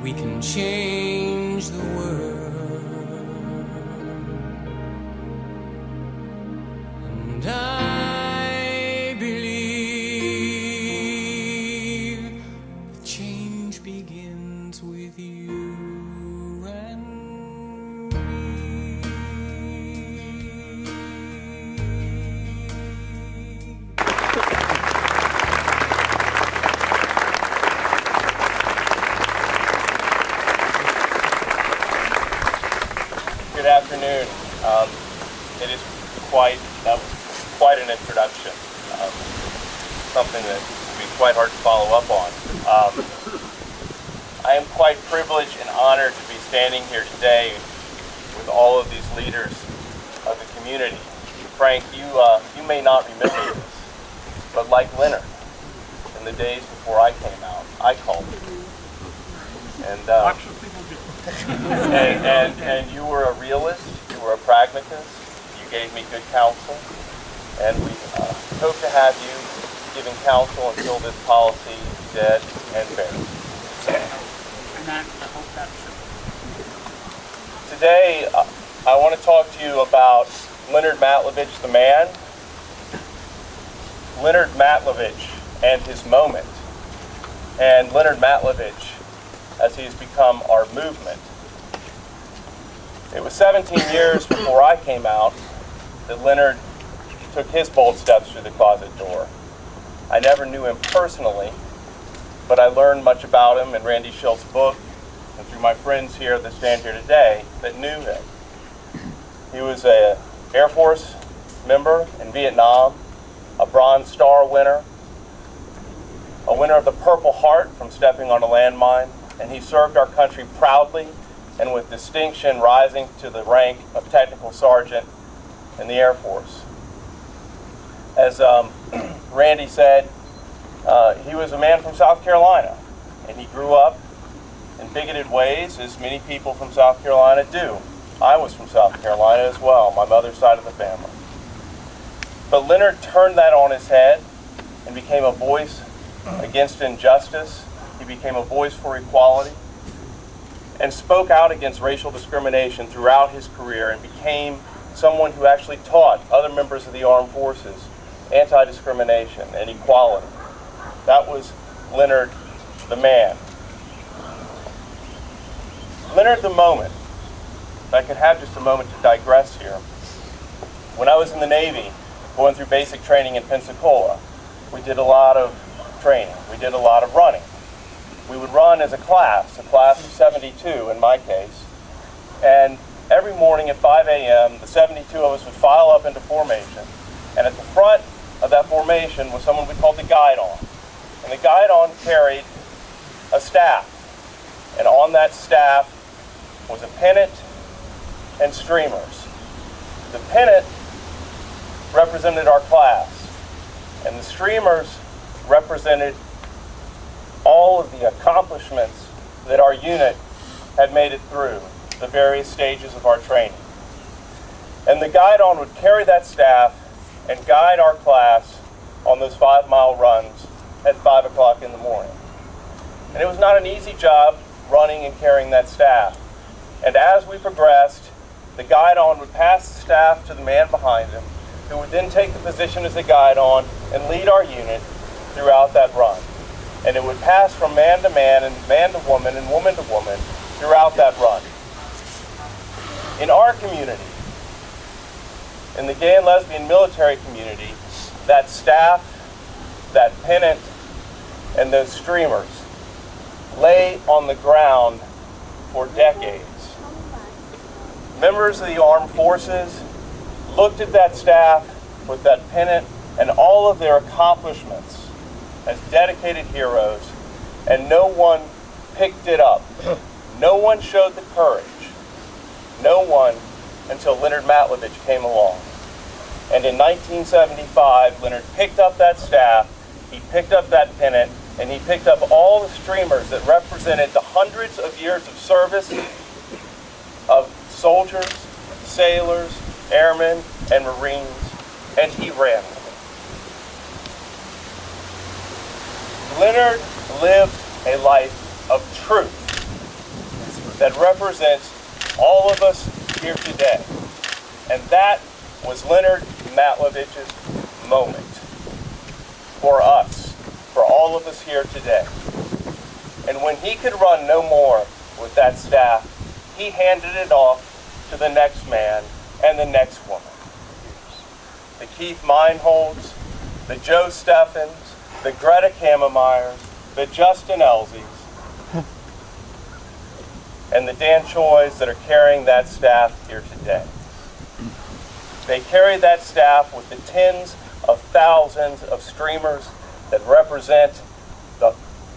we can change the world. And I believe that change begins with you and me. Good afternoon. It is quite an introduction. Something that would be quite hard to follow up on. I am quite privileged and honored to be standing here today with all of these leaders of the community. Frank, you may not remember this, but like Leonard, in the days before I came out, I called it. And and you were a realist, you were a pragmatist, you gave me good counsel, and we hope to have you giving counsel until this policy is dead and buried. And I hope that's true. Today, I want to talk to you about Leonard Matlovich, the man, Leonard Matlovich and his moment, and Leonard Matlovich as he has become our movement. It was 17 years before I came out that Leonard took his bold steps through the closet door. I never knew him personally, but I learned much about him in Randy Schilt's book and through my friends here that stand here today that knew him. He was an Air Force member in Vietnam, a Bronze Star winner, a winner of the Purple Heart from stepping on a landmine, and he served our country proudly and with distinction, rising to the rank of technical sergeant in the Air Force. As Randy said, he was a man from South Carolina, and he grew up in bigoted ways, as many people from South Carolina do. I was from South Carolina as well, my mother's side of the family. But Leonard turned that on his head and became a voice against injustice. He became a voice for equality and spoke out against racial discrimination throughout his career and became someone who actually taught other members of the armed forces anti-discrimination and equality. That was Leonard the man. Leonard the moment. If I could have just a moment to digress here. When I was in the Navy, going through basic training in Pensacola, we did a lot of training. We did a lot of running. We would run as a class of 72 in my case, and every morning at 5 a.m., the 72 of us would file up into formation, and at the front of that formation was someone we called the guide-on, and the guide-on carried a staff, and on that staff was a pennant and streamers. The pennant represented our class, and the streamers represented all of the accomplishments that our unit had made it through the various stages of our training. And the guide-on would carry that staff and guide our class on those 5-mile runs at 5 o'clock in the morning. And it was not an easy job running and carrying that staff. And as we progressed, the guide-on would pass the staff to the man behind him, who would then take the position as the guide-on and lead our unit throughout that run. And it would pass from man to man and man to woman and woman to woman throughout that run. In our community, in the gay and lesbian military community, that staff, that pennant, and those streamers lay on the ground for decades. Members of the armed forces looked at that staff with that pennant and all of their accomplishments as dedicated heroes, and no one picked it up. No one showed the courage. No one until Leonard Matlovich came along. And in 1975, Leonard picked up that staff, he picked up that pennant, and he picked up all the streamers that represented the hundreds of years of service of soldiers, sailors, airmen, and Marines, and he ran with it. Leonard lived a life of truth. that represents all of us here today. And that was Leonard Matlovich's moment for us, for all of us here today. And when he could run no more with that staff, he handed it off to the next man and the next woman. The Keith Meinholds, the Joe Steffens, the Greta Kammermeyers, the Justin Elseys, and the Dan Choys that are carrying that staff here today. They carry that staff with the tens of thousands of streamers that represent the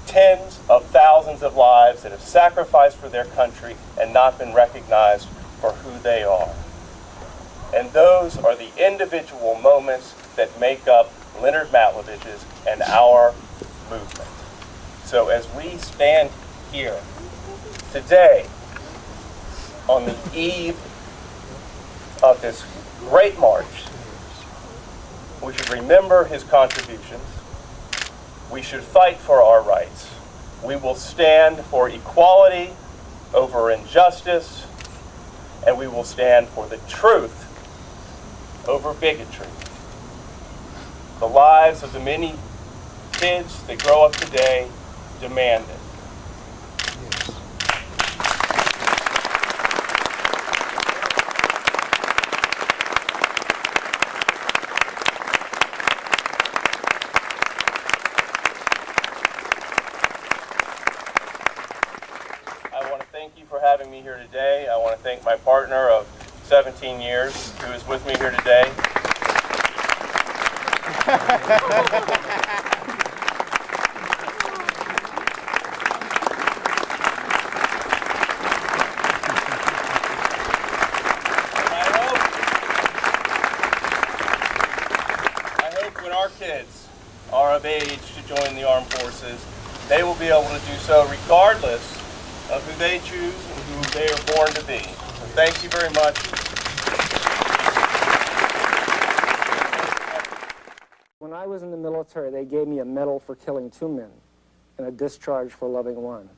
tens of thousands of lives that have sacrificed for their country and not been recognized for who they are. And those are the individual moments that make up Leonard Matlovich's and our movement. So as we stand here today on the eve of this great march, we should remember his contributions. We should fight for our rights. We will stand for equality over injustice, and we will stand for the truth over bigotry. The lives of the many kids that grow up today demand it. I want to thank you for having me here today. I want to thank my partner of 17 years who is with me here today. I hope when our kids are of age to join the armed forces, they will be able to do so regardless of who they choose and who they are born to be. So thank you very much. When I was in the military, they gave me a medal for killing 2 men and a discharge for loving one.